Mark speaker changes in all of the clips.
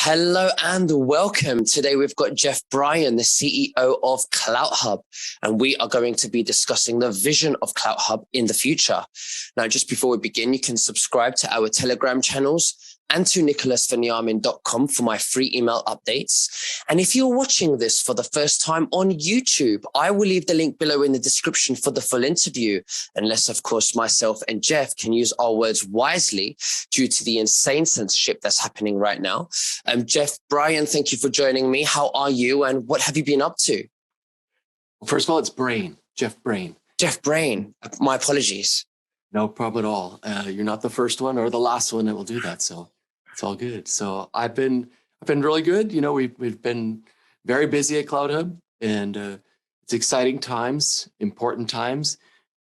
Speaker 1: Hello and welcome. Today we've got Jeff Bryan, the CEO of Clouthub, and we are going to be discussing the vision of Clouthub in the future. Now, just before we begin, you can subscribe to our Telegram channels and to nicholasveniamin.com for my free email updates. And if you're watching this for the first time on YouTube, I will leave the link below in the description for the full interview, unless, of course, myself and Jeff can use our words wisely due to the insane censorship that's happening right now. Jeff Bryan, thank you for joining me. How are you and what have you been up to?
Speaker 2: Well, first of all, it's Brain, Jeff Brain.
Speaker 1: Jeff Bryan, my apologies.
Speaker 2: No problem at all. You're not the first one or the last one that will do that, so it's all good. So I've been really good. You know, we've been very busy at Clouthub, and it's exciting times, important times,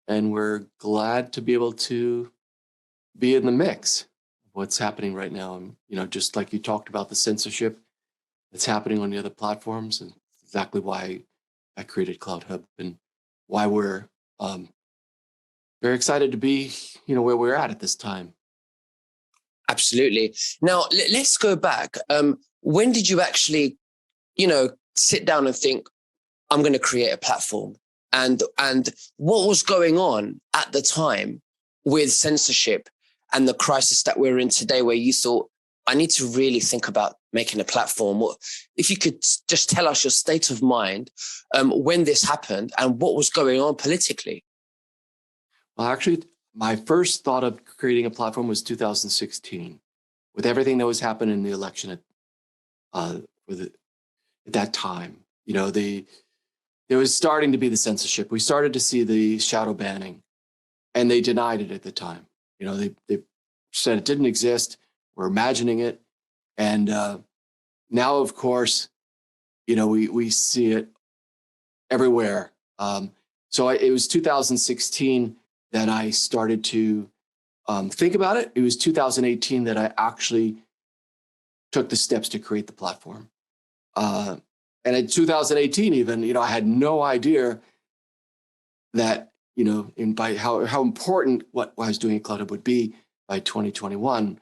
Speaker 2: and we're glad to be able to be in the mix of what's happening right now. And you know, just like you talked about the censorship that's happening on the other platforms, and exactly why I created Clouthub and why we're very excited to be, you know, where we're at this time.
Speaker 1: Absolutely. Now, let's go back. When did you actually, sit down and think, I'm going to create a platform? And what was going on at the time with censorship and the crisis that we're in today, where you thought, I need to really think about making a platform? If you could just tell us your state of mind when this happened and what was going on politically.
Speaker 2: Well, actually, my first thought of creating a platform was 2016, with everything that was happening in the election at that time. You know, there was starting to be the censorship. We started to see the shadow banning, and they denied it at the time. You know, they said it didn't exist. We're imagining it, and now, of course, you know, we see it everywhere. So it was 2016 that I started to think about it. It was 2018 that I actually took the steps to create the platform. And in 2018, even, you know, I had no idea that, you know, by how important what I was doing at Clouthub would be by 2021,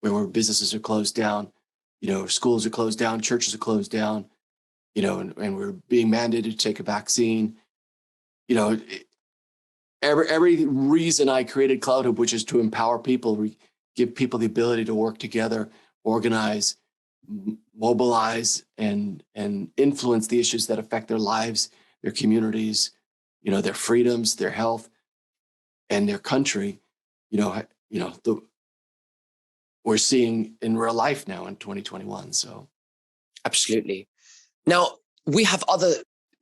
Speaker 2: where businesses are closed down, you know, schools are closed down, churches are closed down, you know, and we're being mandated to take a vaccine. You know, every reason I created Clouthub, which is to empower people, give people the ability to work together, organize, mobilize, and influence the issues that affect their lives, their communities, you know, their freedoms, their health, and their country. We're seeing in real life now in 2021. So,
Speaker 1: absolutely. Now we have other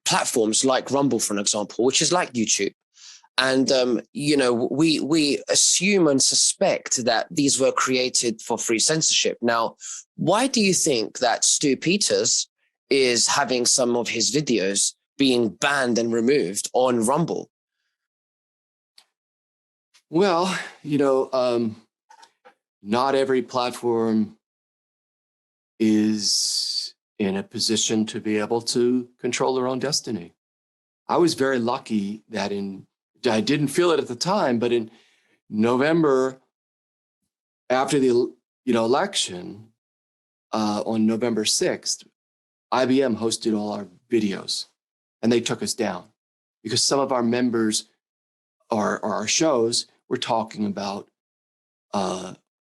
Speaker 1: platforms like Rumble, for an example, which is like YouTube. And, we assume and suspect that these were created for free censorship. Now, why do you think that Stu Peters is having some of his videos being banned and removed on Rumble?
Speaker 2: Well, you know, not every platform is in a position to be able to control their own destiny. I was very lucky that I didn't feel it at the time, but in November, after the election, on November 6th, IBM hosted all our videos, and they took us down because some of our members or our shows were talking about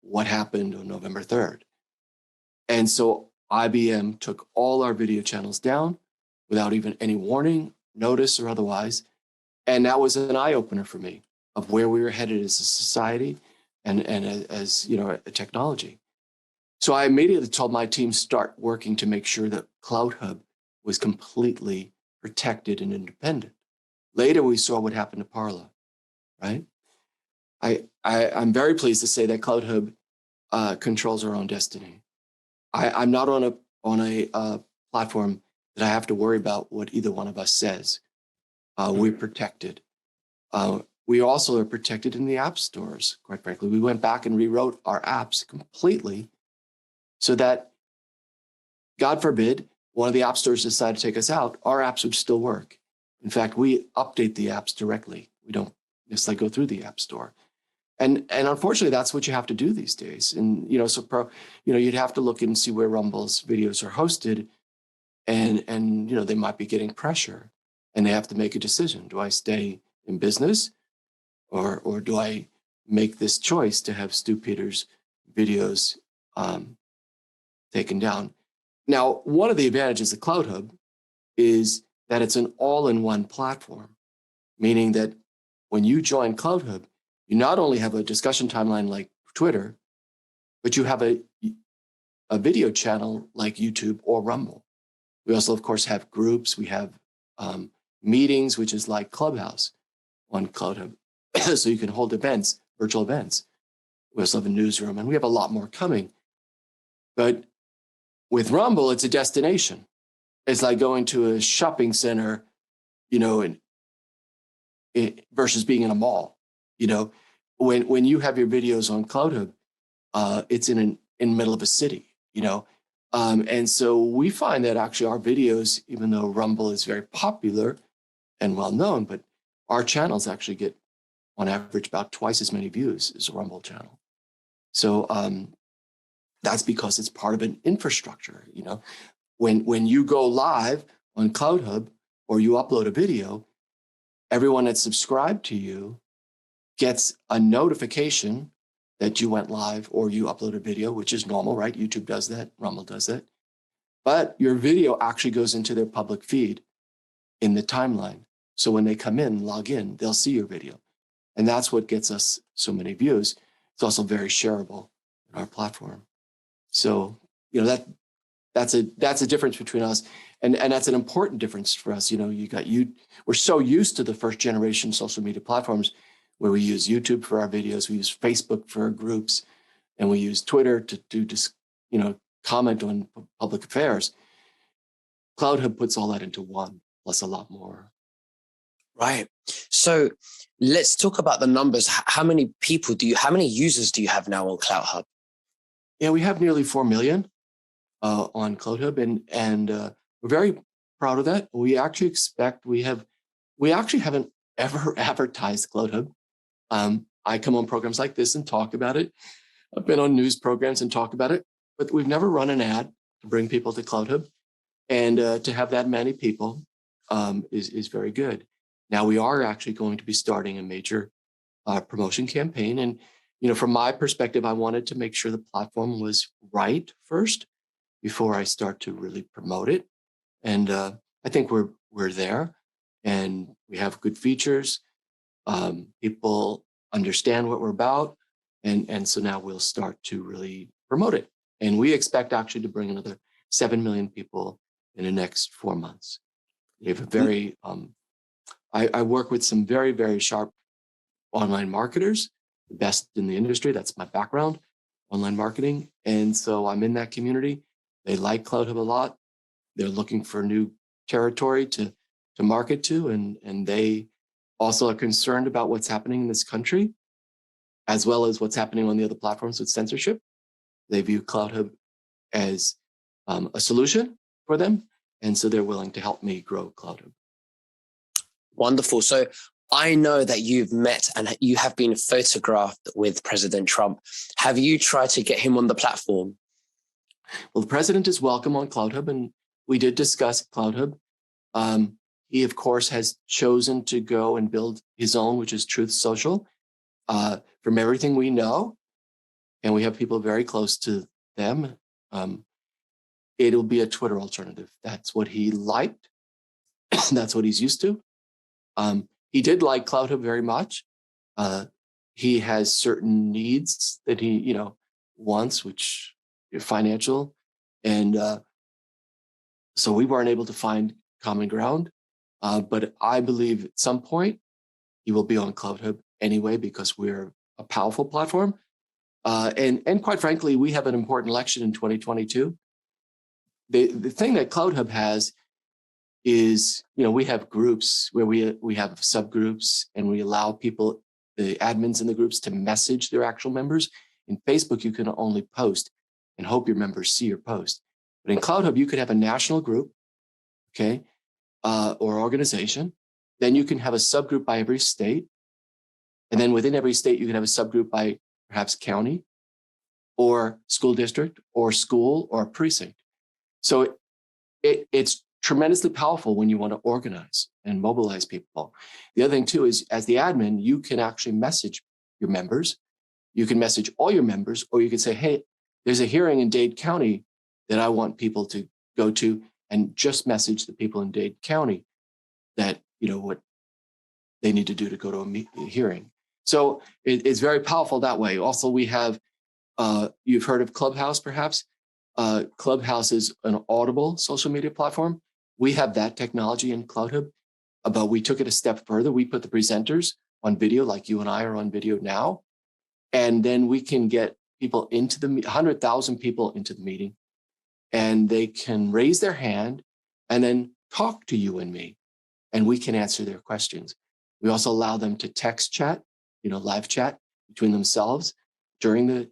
Speaker 2: what happened on November 3rd. And so IBM took all our video channels down without even any warning, notice, or otherwise. And that was an eye-opener for me of where we were headed as a society and as you know, a technology. So I immediately told my team, start working to make sure that Clouthub was completely protected and independent. Later, we saw what happened to Parler, right? I'm very pleased to say that Clouthub controls our own destiny. I'm not on a platform that I have to worry about what either one of us says. We're protected. We also are protected in the app stores, quite frankly. We went back and rewrote our apps completely so that, God forbid, one of the app stores decided to take us out, our apps would still work. In fact, we update the apps directly. We don't necessarily go through the app store. And unfortunately, that's what you have to do these days. And, you'd have to look and see where Rumble's videos are hosted, and they might be getting pressure, and they have to make a decision. Do I stay in business, or do I make this choice to have Stu Peters' videos taken down? Now, one of the advantages of Clouthub is that it's an all-in-one platform, meaning that when you join Clouthub, you not only have a discussion timeline like Twitter, but you have a video channel like YouTube or Rumble. We also, of course, have groups. We have meetings, which is like Clubhouse on Clouthub. So you can hold events, virtual events. We also have a newsroom, and we have a lot more coming. But with Rumble, it's a destination. It's like going to a shopping center, versus being in a mall. When you have your videos on Clouthub, it's in the middle of a city. And so we find that actually our videos, even though Rumble is very popular and well known, but our channels actually get on average about twice as many views as a Rumble channel. So that's because it's part of an infrastructure. When you go live on Clouthub or you upload a video, everyone that's subscribed to you gets a notification that you went live or you uploaded a video, which is normal, right? YouTube does that, Rumble does that. But your video actually goes into their public feed in the timeline. So when they come in, log in, they'll see your video. And that's what gets us so many views. It's also very shareable in our platform. So, that's a difference between us. And that's an important difference for us. We're so used to the first generation social media platforms where we use YouTube for our videos, we use Facebook for our groups, and we use Twitter to do comment on public affairs. Clouthub puts all that into one, plus a lot more.
Speaker 1: Right. So let's talk about the numbers. How many users do you have now on Clouthub?
Speaker 2: Yeah, we have nearly 4 million on Clouthub, and we're very proud of that. We actually haven't ever advertised Clouthub. I come on programs like this and talk about it. I've been on news programs and talk about it, but we've never run an ad to bring people to Clouthub. And to have that many people is very good. Now we are actually going to be starting a major promotion campaign. And, from my perspective, I wanted to make sure the platform was right first before I start to really promote it. And I think we're there, and we have good features. People understand what we're about. And so now we'll start to really promote it. And we expect actually to bring another 7 million people in the next 4 months. We have a very, I work with some very, very sharp online marketers, the best in the industry. That's my background, online marketing. And so I'm in that community. They like Clouthub a lot. They're looking for new territory to market to. And they also are concerned about what's happening in this country, as well as what's happening on the other platforms with censorship. They view Clouthub as a solution for them. And so they're willing to help me grow Clouthub.
Speaker 1: Wonderful. So I know that you've met and you have been photographed with President Trump. Have you tried to get him on the platform?
Speaker 2: Well, the president is welcome on Clouthub, and we did discuss Clouthub. He, of course, has chosen to go and build his own, which is Truth Social. From everything we know, and we have people very close to them, it'll be a Twitter alternative. That's what he liked. That's what he's used to. He did like Clouthub very much. He has certain needs that he, wants, which are financial. And so we weren't able to find common ground. But I believe at some point he will be on Clouthub anyway, because we're a powerful platform. And quite frankly, we have an important election in 2022. The thing that Clouthub has is, we have groups where we have subgroups, and we allow people, the admins in the groups, to message their actual members. In Facebook, you can only post and hope your members see your post. But in Clouthub, you could have a national group, okay, or organization. Then you can have a subgroup by every state. And then within every state, you can have a subgroup by perhaps county or school district or school or precinct. So it's tremendously powerful when you want to organize and mobilize people. The other thing too is, as the admin, you can actually message your members. You can message all your members, or you can say, hey, there's a hearing in Dade County that I want people to go to, and just message the people in Dade County that, what they need to do to go to a hearing. So it's very powerful that way. Also, we have, you've heard of Clubhouse, perhaps. Clubhouse is an audible social media platform. We have that technology in Clouthub, but we took it a step further. We put the presenters on video, like you and I are on video now. And then we can get people into 100,000 people into the meeting, and they can raise their hand and then talk to you and me, and we can answer their questions. We also allow them to text chat, live chat between themselves during the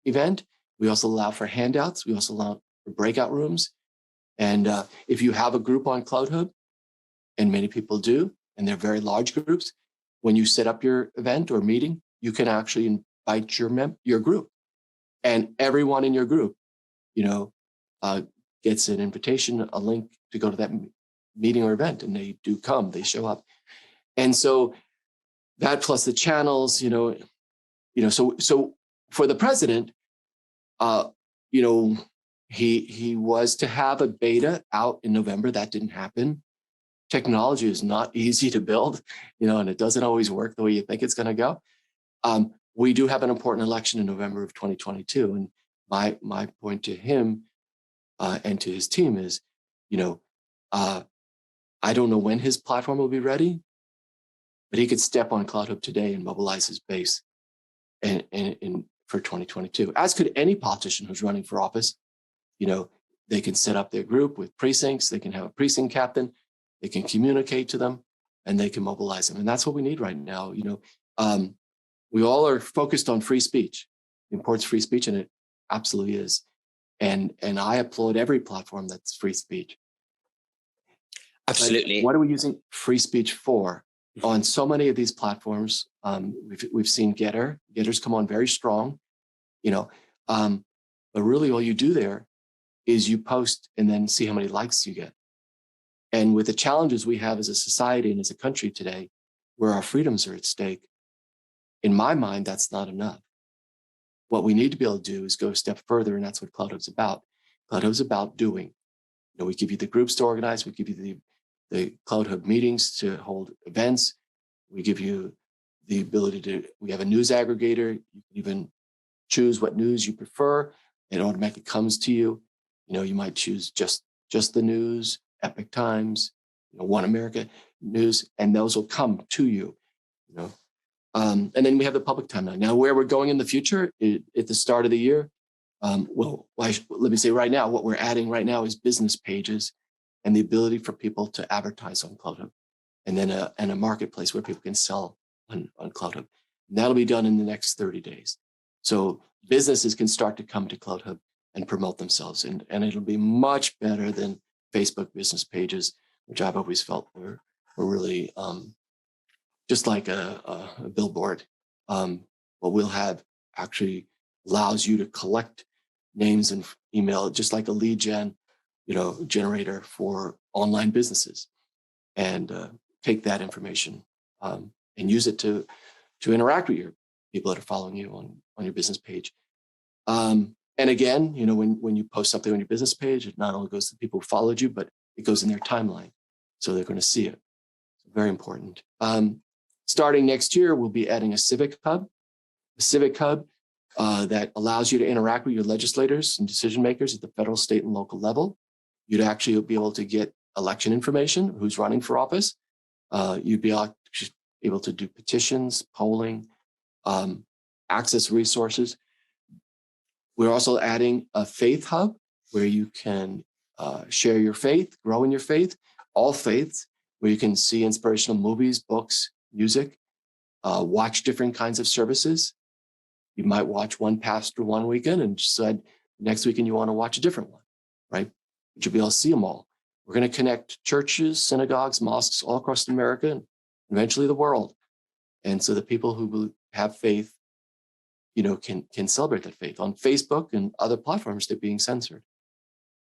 Speaker 2: event. We also allow for handouts. We also allow for breakout rooms. And if you have a group on Clouthub, and many people do, and they're very large groups, when you set up your event or meeting, you can actually invite your group. And everyone in your group, gets an invitation, a link to go to that meeting or event, and they do come, they show up. And so that plus the channels, so for the president, he was to have a beta out in November. That didn't happen. Technology is not easy to build, and it doesn't always work the way you think it's going to go. We do have an important election in November of 2022. And my point to him and to his team is, I don't know when his platform will be ready, but he could step on Clouthub today and mobilize his base and for 2022, as could any politician who's running for office. They can set up their group with precincts. They can have a precinct captain. They can communicate to them, and they can mobilize them. And that's what we need right now. We all are focused on free speech, the importance of free speech, and it absolutely is. And I applaud every platform that's free speech.
Speaker 1: Absolutely.
Speaker 2: But what are we using free speech for? On so many of these platforms, we've seen Getter's come on very strong, but really all you do there is you post and then see how many likes you get. And with the challenges we have as a society and as a country today, where our freedoms are at stake, in my mind, that's not enough. What we need to be able to do is go a step further, and that's what Clouthub's about. Clouthub's about doing. We give you the groups to organize. We give you the Clouthub meetings to hold events. We give you the ability we have a news aggregator. You can even choose what news you prefer. It automatically comes to you. You might choose just the news, Epic Times, One America News, and those will come to you. And then we have the public timeline. Now, where we're going in the future, at the start of the year, let me say right now, what we're adding right now is business pages and the ability for people to advertise on Clouthub, and then a marketplace where people can sell on Clouthub. And that'll be done in the next 30 days. So businesses can start to come to Clouthub and promote themselves. And it'll be much better than Facebook business pages, which I've always felt were really just like a billboard. What we'll have actually allows you to collect names and email, just like a lead gen, generator for online businesses, and take that information and use it to interact with your people that are following you on your business page. And again, when you post something on your business page, it not only goes to the people who followed you, but it goes in their timeline, so they're going to see it. Very important. Starting next year, we'll be adding a civic hub that allows you to interact with your legislators and decision makers at the federal, state, and local level. You'd actually be able to get election information, who's running for office. You'd be able to do petitions, polling, access resources. We're also adding a faith hub where you can share your faith, grow in your faith, all faiths, where you can see inspirational movies, books, music, watch different kinds of services. You might watch one pastor one weekend and decide next weekend you want to watch a different one, right? But you'll be able to see them all. We're going to connect churches, synagogues, mosques all across America and eventually the world And so the people who have faith, can celebrate that faith. On Facebook and other platforms, they're being censored.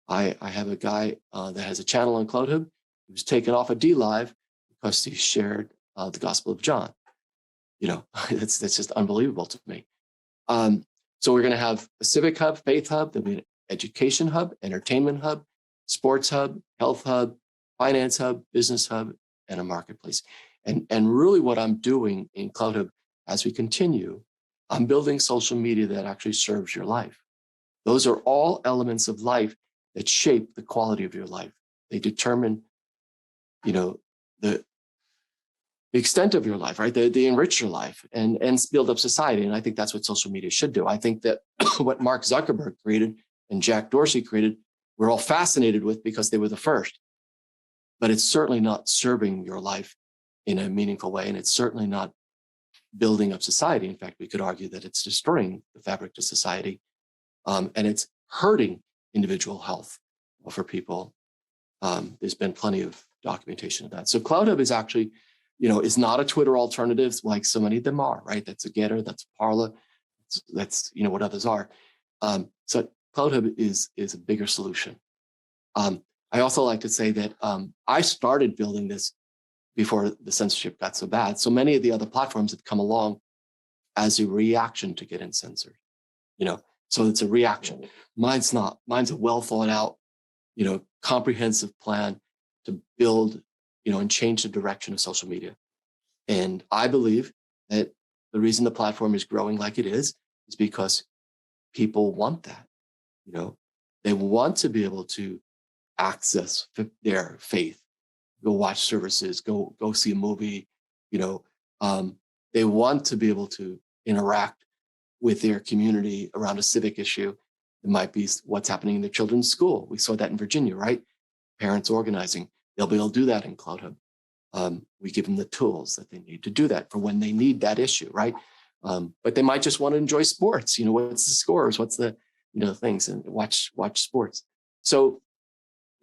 Speaker 2: I have a guy that has a channel on Clouthub who was taken off a DLive because he shared the Gospel of John. That's just unbelievable to me. So we're going to have a civic hub, faith hub, there'll be an education hub, entertainment hub, sports hub, health hub, finance hub, business hub, and a marketplace. And really what I'm doing in Clouthub as we continue, I'm building social media that actually serves your life. Those are all elements of life that shape the quality of your life. They determine, the extent of your life, right? They enrich your life and build up society. And I think that's what social media should do. I think that what Mark Zuckerberg created and Jack Dorsey created, we're all fascinated with because they were the first. But it's certainly not serving your life in a meaningful way. And it's certainly not building up society. In fact, we could argue that it's destroying the fabric of society. And it's hurting individual health for people. There's been plenty of documentation of that. So Clouthub is actually, is not a Twitter alternative like so many of them are, right? That's a Getter, that's Parler, that's what others are. So Clouthub is a bigger solution. I also like to say that I started building this before the censorship got so bad. So many of the other platforms have come along as a reaction to getting censored, so it's a reaction. Mine's not. Mine's a well thought out, comprehensive plan to build, and change the direction of social media. And I believe that the reason the platform is growing like it is because people want that. They want to be able to access their faith, go watch services, go see a movie. They want to be able to interact with their community around a civic issue. It might be what's happening in their children's school. We saw that in Virginia, right? Parents organizing. They'll be able to do that in Clouthub. We give them the tools that they need to do that for when they need that issue, right? But they might just want to enjoy sports. What's the scores? What's the, things, and watch sports. So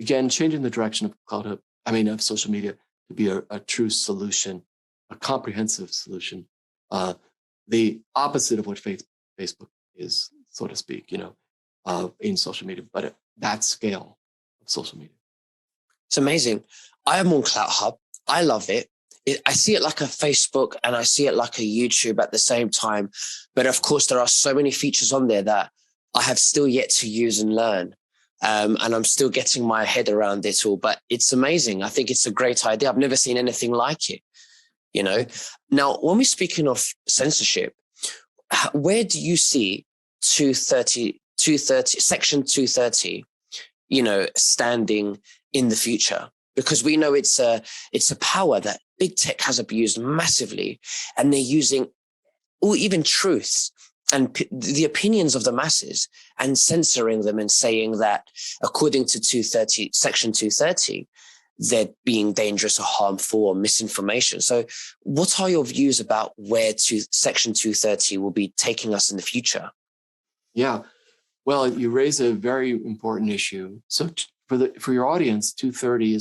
Speaker 2: again, changing the direction of Clouthub, of social media to be a true solution, a comprehensive solution. The opposite of what Facebook is, so to speak, in social media, but at that scale of social media.
Speaker 1: It's amazing. I am on Clouthub. I love it. I see it like a Facebook and I see it like a YouTube at the same time. But of course, there are so many features on there that I have still yet to use and learn. And I'm still getting my head around it all. But it's amazing. I think it's a great idea. I've never seen anything like it. Now, when we're speaking of censorship, where do you see 230, Section 230, standing in the future? Because we know it's a power that big tech has abused massively, and they're using even truths and the opinions of the masses and censoring them and saying that according to Section 230, they're being dangerous or harmful or misinformation. So what are your views about where Section 230 will be taking us in the future?
Speaker 2: Yeah, well, you raise a very important issue. So for your audience, 230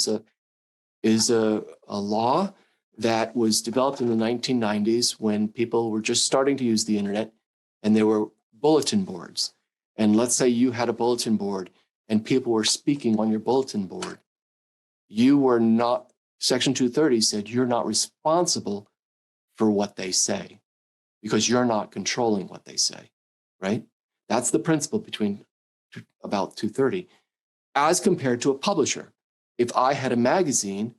Speaker 2: is a law that was developed in the 1990s when people were just starting to use the internet, and there were bulletin boards. And let's say you had a bulletin board and people were speaking on your bulletin board. You were not, Section 230 said you're not responsible for what they say because you're not controlling what they say, right? That's the principle about 230 as compared to a publisher. If I had a magazine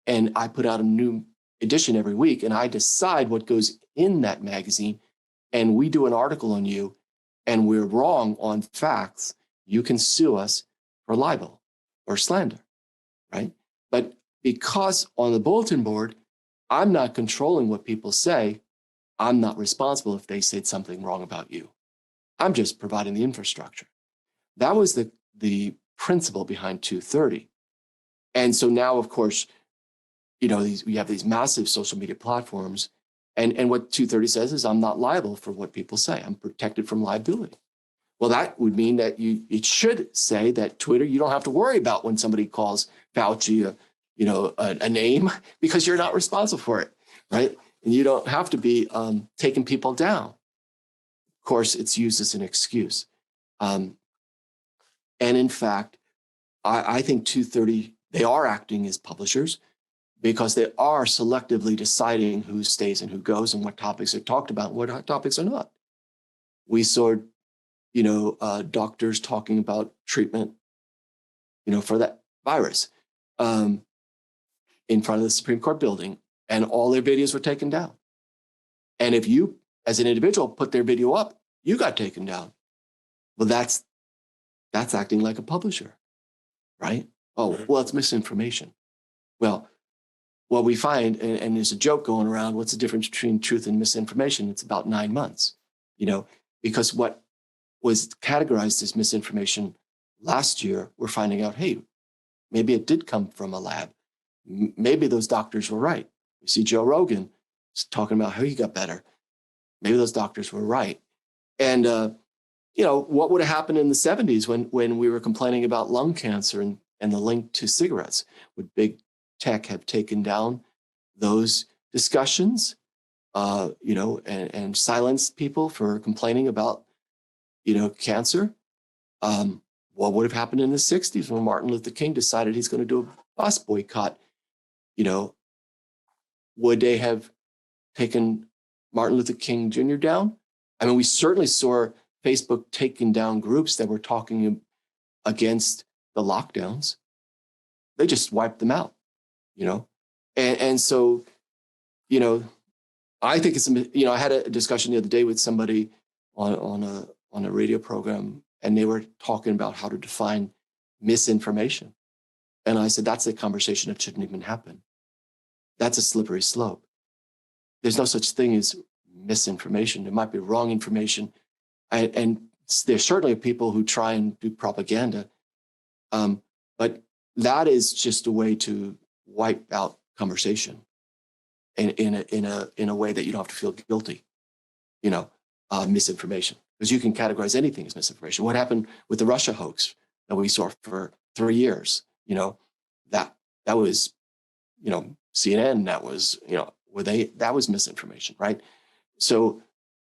Speaker 2: and I put out a new edition every week and I decide what goes in that magazine and we do an article on you and we're wrong on facts, you can sue us for libel or slander, right? But because on the bulletin board, I'm not controlling what people say, I'm not responsible if they said something wrong about you. I'm just providing the infrastructure. That was the principle behind 230. And so now, of course, we have these massive social media platforms. And what 230 says is I'm not liable for what people say. I'm protected from liability. Well, that would mean that it should say that Twitter, you don't have to worry about when somebody calls Fauci a name because you're not responsible for it, right? and you don't have to be taking people down. Of course, it's used as an excuse. And in fact, I think 230, they are acting as publishers because they are selectively deciding who stays and who goes and what topics are talked about and what topics are not. We saw, doctors talking about treatment, for that virus in front of the Supreme Court building, and all their videos were taken down. And if you, as an individual, put their video up, you got taken down. Well, that's acting like a publisher, right? Oh, well, it's misinformation. Well, what we find, and there's a joke going around, what's the difference between truth and misinformation? It's about 9 months, because what was categorized as misinformation last year, we're finding out, hey, maybe it did come from a lab. Maybe those doctors were right. You see Joe Rogan talking about how he got better. Maybe those doctors were right. And, what would have happened in the 70s when we were complaining about lung cancer and the link to cigarettes? Would big tech have taken down those discussions, and silenced people for complaining about, cancer? What would have happened in the 60s when Martin Luther King decided he's going to do a bus boycott? Would they have taken Martin Luther King Jr. down? I mean, we certainly saw Facebook taking down groups that were talking against the lockdowns. They just wiped them out, and so, I think it's, I had a discussion the other day with somebody on a radio program, and they were talking about how to define misinformation. And I said, that's a conversation that shouldn't even happen. That's a slippery slope. There's no such thing as misinformation. There might be wrong information. And there certainly are people who try and do propaganda. But that is just a way to wipe out conversation in a way that you don't have to feel guilty, misinformation. Because you can categorize anything as misinformation. What happened with the Russia hoax that we saw for 3 years? That was, CNN. That was, that was misinformation, right? So,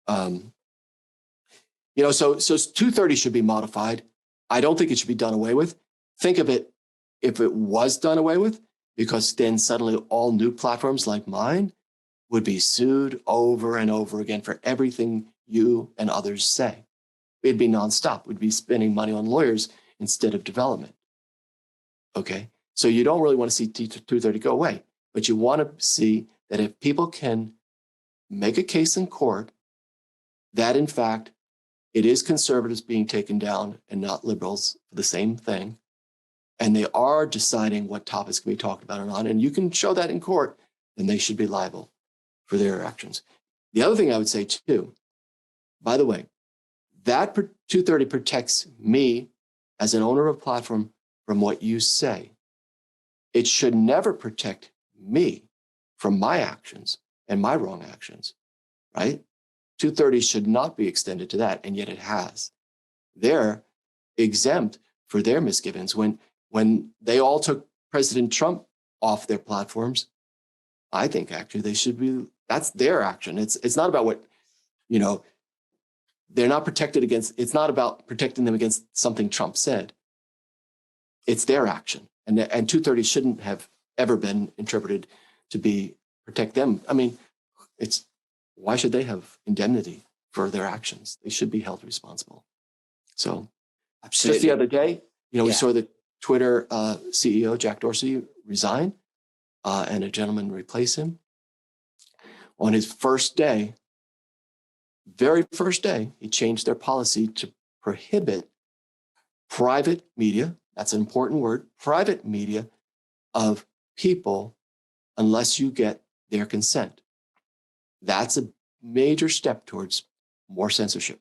Speaker 2: so 230 should be modified. I don't think it should be done away with. Think of it if it was done away with, because then suddenly all new platforms like mine would be sued over and over again for everything you and others say. It'd be nonstop. We'd be spending money on lawyers instead of development. Okay, so you don't really want to see 230 go away, but you want to see that if people can make a case in court that in fact it is conservatives being taken down and not liberals for the same thing, and they are deciding what topics can be talked about or not, and you can show that in court, then they should be liable for their actions. The other thing I would say too, by the way, that 230 protects me as an owner of a platform from what you say. It should never protect me from my actions and my wrong actions, right? 230 should not be extended to that, and yet it has. They're exempt for their misgivings. When they all took President Trump off their platforms, I think actually they should be, that's their action. It's not about what, they're not protected against, it's not about protecting them against something Trump said. It's their action. And 230 shouldn't have ever been interpreted to be protect them. I mean, why should they have indemnity for their actions? They should be held responsible. So absolutely. Just the other day, we saw the Twitter CEO, Jack Dorsey, resign and a gentleman replace him. On his first day, very first day, he changed their policy to prohibit private media, that's an important word, private media of people unless you get their consent. That's a major step towards more censorship.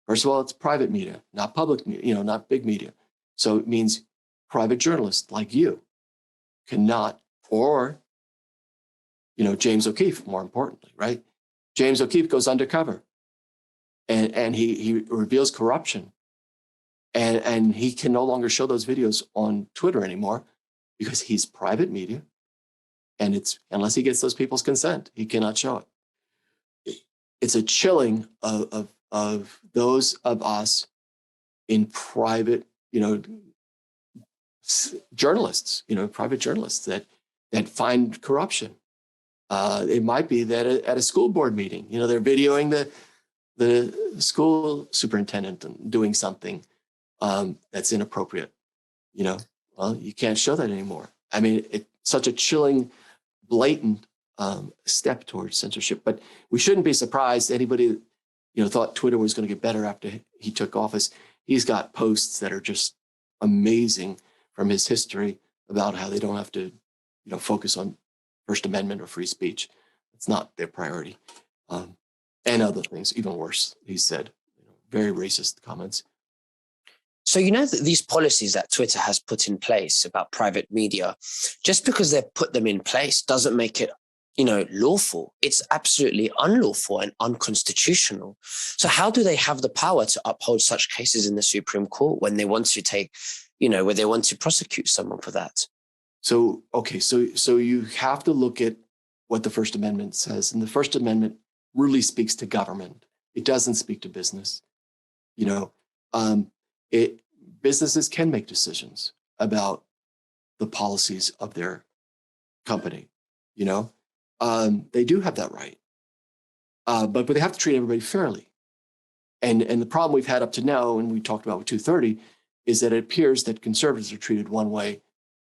Speaker 2: First of all, it's private media, not public media, not big media. So it means private journalists like you cannot, or, James O'Keefe, more importantly, right? James O'Keefe goes undercover and he reveals corruption. And he can no longer show those videos on Twitter anymore because he's private media. And it's unless he gets those people's consent, he cannot show it. it's a chilling of those of us in private, journalists, private journalists that find corruption. It might be that at a school board meeting, they're videoing the school superintendent doing something that's inappropriate. Well, you can't show that anymore. I mean, it's such a chilling, blatant step towards censorship. But we shouldn't be surprised. Anybody, thought Twitter was going to get better after he took office. He's got posts that are just amazing from his history about how they don't have to, focus on First Amendment or free speech. It's not their priority. And other things, even worse, he said, very racist comments.
Speaker 1: So, that these policies that Twitter has put in place about private media, just because they've put them in place doesn't make it, lawful. It's absolutely unlawful and unconstitutional. So how do they have the power to uphold such cases in the Supreme Court when they want to take, where they want to prosecute someone for that?
Speaker 2: So, okay, so you have to look at what the First Amendment says. And the First Amendment really speaks to government. It doesn't speak to business. Businesses can make decisions about the policies of their company. They do have that right, but they have to treat everybody fairly. And the problem we've had up to now, and we talked about with 230, is that it appears that conservatives are treated one way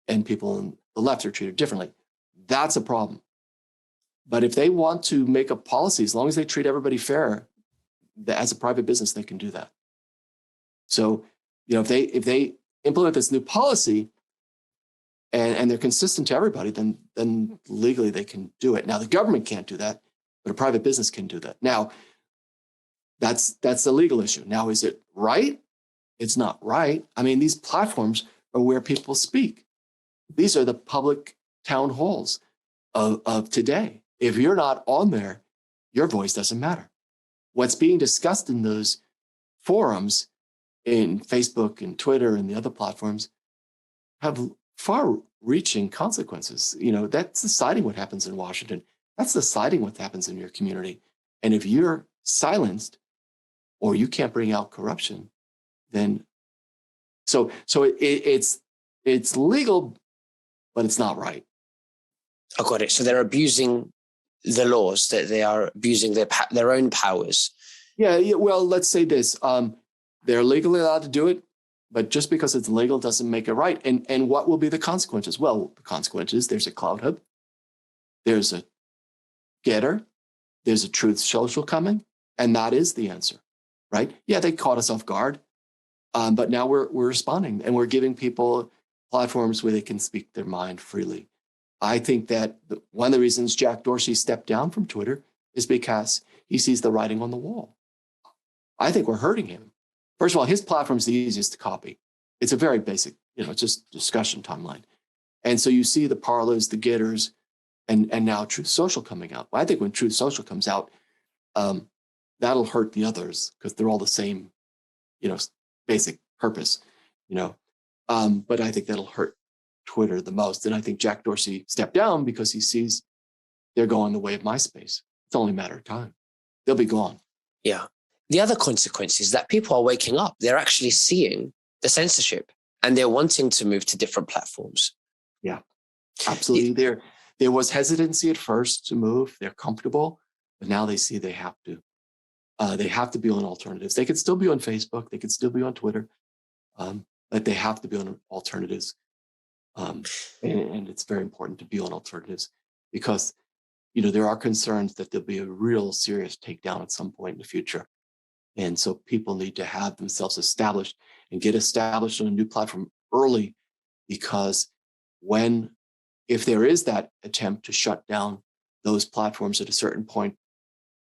Speaker 2: and people on the left are treated differently. That's a problem. But if they want to make a policy, as long as they treat everybody fair, as a private business, they can do that. So, if they implement this new policy and they're consistent to everybody, then legally they can do it. Now, the government can't do that, but a private business can do that. Now, that's a legal issue. Now, is it right? It's not right. I mean, these platforms are where people speak. These are the public town halls of today. If you're not on there, your voice doesn't matter. What's being discussed in those forums, in Facebook and Twitter and the other platforms, have far-reaching consequences. That's deciding what happens in Washington. That's deciding what happens in your community. And if you're silenced or you can't bring out corruption, then so it's legal, but it's not right.
Speaker 1: I got it. So they're abusing the laws, that they are abusing their own powers.
Speaker 2: Yeah. Well, let's say this. They're legally allowed to do it, but just because it's legal doesn't make it right. And what will be the consequences? Well, the consequences, there's a Clouthub, there's a Getter, there's a Truth Social coming, and that is the answer, right? Yeah, they caught us off guard, but now we're responding and we're giving people platforms where they can speak their mind freely. I think that one of the reasons Jack Dorsey stepped down from Twitter is because he sees the writing on the wall. I think we're hurting him. First of all, his platform is the easiest to copy. It's a very basic, it's just discussion timeline. And so you see the Parlors, the Getters, and now Truth Social coming out. I think when Truth Social comes out, that'll hurt the others because they're all the same, basic purpose, but I think that'll hurt Twitter the most. And I think Jack Dorsey stepped down because he sees they're going the way of MySpace. It's only a matter of time. They'll be gone.
Speaker 1: Yeah. The other consequence is that people are waking up. They're actually seeing the censorship and they're wanting to move to different platforms.
Speaker 2: Yeah, absolutely. There was hesitancy at first to move. They're comfortable, but now they see they have to. They have to be on alternatives. They could still be on Facebook. They could still be on Twitter, but they have to be on alternatives. And it's very important to be on alternatives because, there are concerns that there'll be a real serious takedown at some point in the future. And so people need to have themselves established and get established on a new platform early, because if there is that attempt to shut down those platforms at a certain point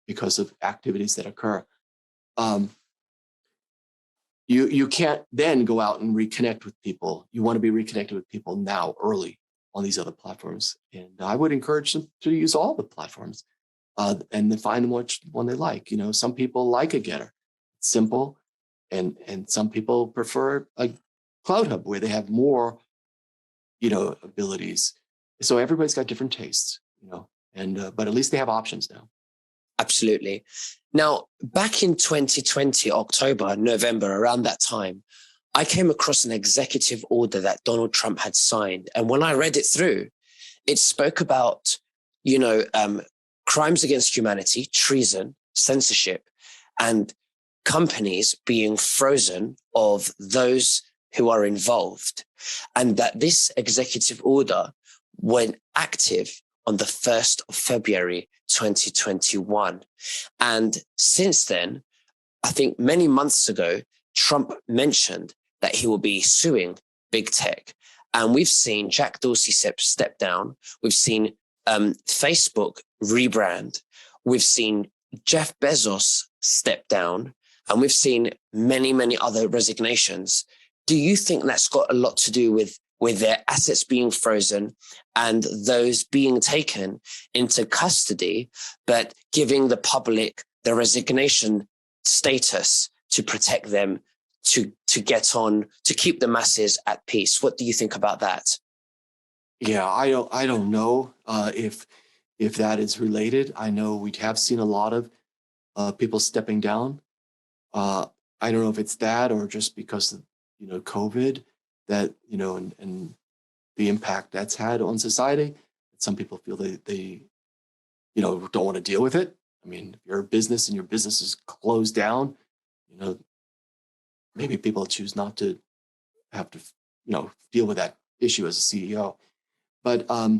Speaker 2: because of activities that occur, you can't then go out and reconnect with people. You want to be reconnected with people now, early on these other platforms. And I would encourage them to use all the platforms. And then find which one they like. Some people like a Getter, it's simple, and some people prefer a Clouthub where they have more, abilities. So everybody's got different tastes, but at least they have options now.
Speaker 1: Absolutely. Now, back in 2020, October, November, around that time, I came across an executive order that Donald Trump had signed. And when I read it through, it spoke about, you know, crimes against humanity, treason, censorship, and companies being frozen of those who are involved. And that this executive order went active on the 1st of February, 2021. And since then, I think many months ago, Trump mentioned that he will be suing big tech. And we've seen Jack Dorsey step down. We've seen Facebook rebrand. We've seen Jeff Bezos step down. And we've seen many, many other resignations. Do you think that's got a lot to do with their assets being frozen and those being taken into custody, but giving the public the resignation status to protect them, to get on, to keep the masses at peace? What do you think about that?
Speaker 2: Yeah, I don't know if that is related. I know we have seen a lot of people stepping down. I don't know if it's that or just because of, COVID, that, and the impact that's had on society. Some people feel they don't want to deal with it. I mean, if you're a business and your business is closed down, maybe people choose not to have to, deal with that issue as a CEO. But, for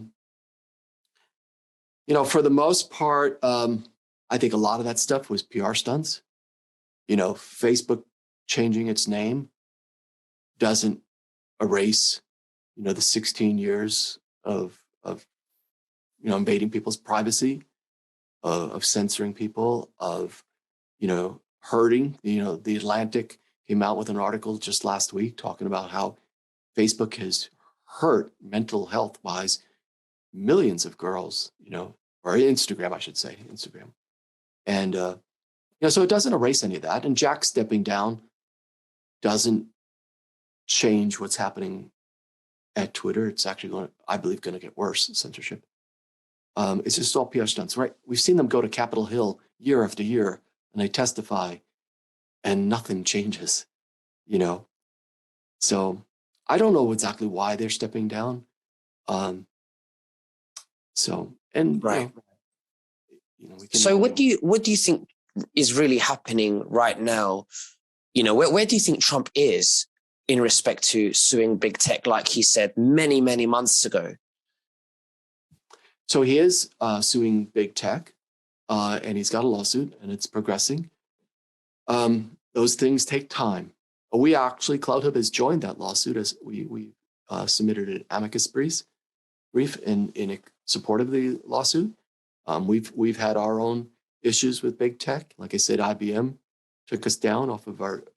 Speaker 2: the most part, I think a lot of that stuff was PR stunts. Facebook changing its name doesn't erase, the 16 years of invading people's privacy, of censoring people, of, hurting. The Atlantic came out with an article just last week talking about how Facebook has hurt mental health wise millions of girls, or Instagram, I should say, Instagram. And, so it doesn't erase any of that. And Jack stepping down doesn't change what's happening at Twitter. It's actually I believe, going to get worse, censorship. It's just all PR stunts, right? We've seen them go to Capitol Hill year after year and they testify and nothing changes, So I don't know exactly why they're stepping down. Right.
Speaker 1: So what do you think is really happening right now? Where do you think Trump is in respect to suing big tech, like he said many, many months ago?
Speaker 2: So he is suing big tech, and he's got a lawsuit, and it's progressing. Those things take time. We actually, Clouthub has joined that lawsuit as we submitted an amicus brief in support of the lawsuit. We've had our own issues with big tech. Like I said, IBM took us down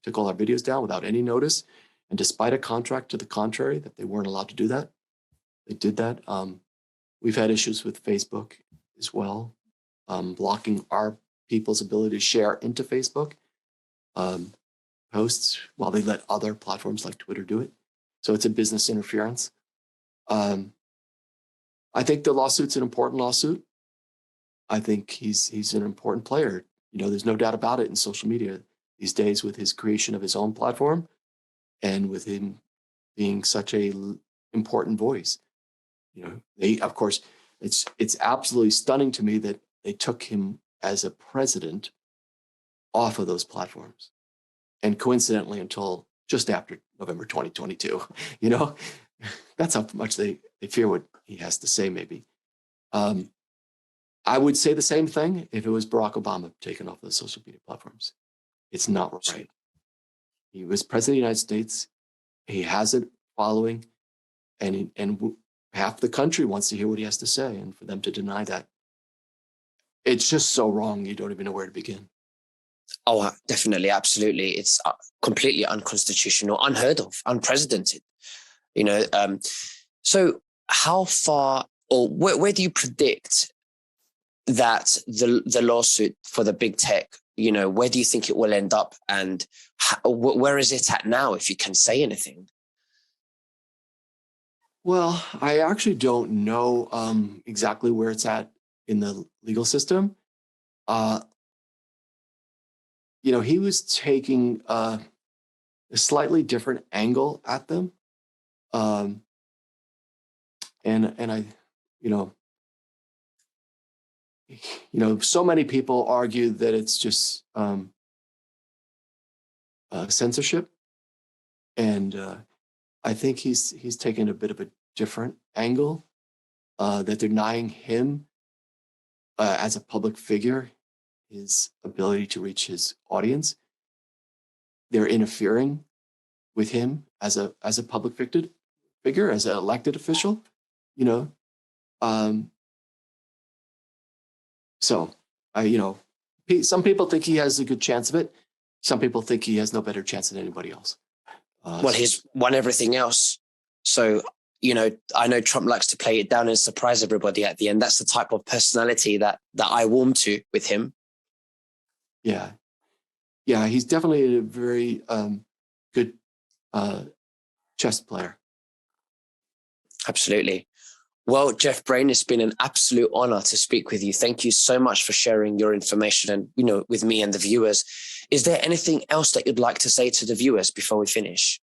Speaker 2: took all our videos down without any notice. And despite a contract to the contrary, that they weren't allowed to do that, they did that. We've had issues with Facebook as well, blocking our people's ability to share into Facebook posts while they let other platforms like Twitter do it. So it's a business interference. I think the lawsuit's an important lawsuit. I think he's an important player. There's no doubt about it in social media these days with his creation of his own platform and with him being such a important voice. Of course, it's absolutely stunning to me that they took him as a president off of those platforms. And coincidentally, until just after November 2022, that's how much they fear what he has to say, maybe. I would say the same thing if it was Barack Obama taken off the social media platforms. It's not right. He was president of the United States. He has a following, and half the country wants to hear what he has to say. And for them to deny that, it's just so wrong. You don't even know where to begin.
Speaker 1: Oh, definitely. Absolutely. It's completely unconstitutional, unheard of, unprecedented. So how far or where do you predict that the lawsuit for the big tech, where do you think it will end up, and where is it at now, if you can say anything?
Speaker 2: Well, I actually don't know exactly where it's at in the legal system. uh, he was taking a slightly different angle at them. And I, you know, so many people argue that it's just censorship, and I think he's taken a bit of a different angle, that they're denying him as a public figure his ability to reach his audience. They're interfering with him as a public figure, as an elected official, you know. So some people think he has a good chance of it. Some people think he has no better chance than anybody else.
Speaker 1: Well, he's won everything else. So, I know Trump likes to play it down and surprise everybody at the end. That's the type of personality that I warm to with him.
Speaker 2: Yeah. Yeah, he's definitely a very good chess player.
Speaker 1: Absolutely. Well, Jeff Brain, it's been an absolute honor to speak with you. Thank you so much for sharing your information and, with me and the viewers. Is there anything else that you'd like to say to the viewers before we finish?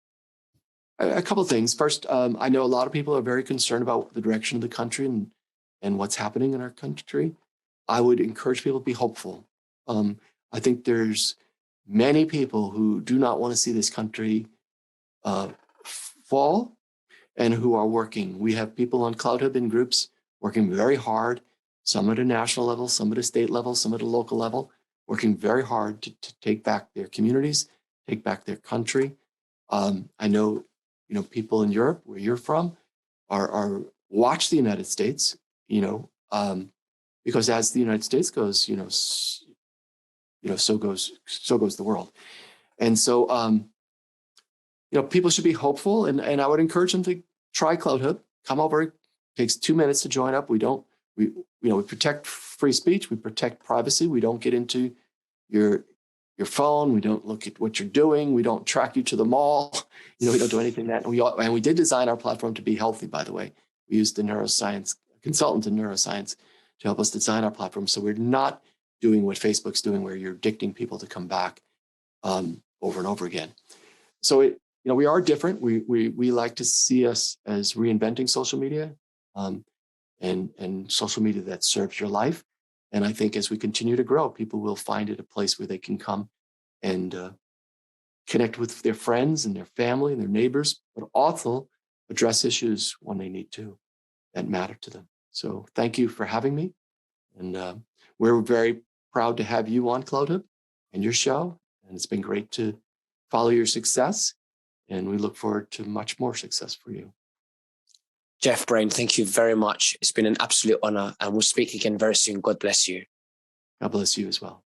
Speaker 2: A couple of things. First, I know a lot of people are very concerned about the direction of the country and what's happening in our country. I would encourage people to be hopeful. I think there's many people who do not want to see this country fall and who are working. We have people on Clouthub in groups working very hard, some at a national level, some at a state level, some at a local level, working very hard to take back their communities, take back their country. I know, people in Europe, where you're from, are watch the United States, because as the United States goes, so goes the world. And so, people should be hopeful, and I would encourage them to try Clouthub. Come over. It takes 2 minutes to join up. We protect free speech. We protect privacy. We don't get into your phone. We don't look at what you're doing. We don't track you to the mall. We don't do anything that. And we did design our platform to be healthy, by the way. We used a neuroscience consultant in neuroscience to help us design our platform. So we're not doing what Facebook's doing, where you're addicting people to come back over and over again. So we are different. We like to see us as reinventing social media, and social media that serves your life. And I think as we continue to grow, people will find it a place where they can come and connect with their friends and their family and their neighbors, but also address issues when they need to that matter to them. So thank you for having me. And we're very proud to have you on Clouthub and your show. And it's been great to follow your success. And we look forward to much more success for you.
Speaker 1: Jeff Brain, thank you very much. It's been an absolute honor, and we'll speak again very soon. God bless you.
Speaker 2: God bless you as well.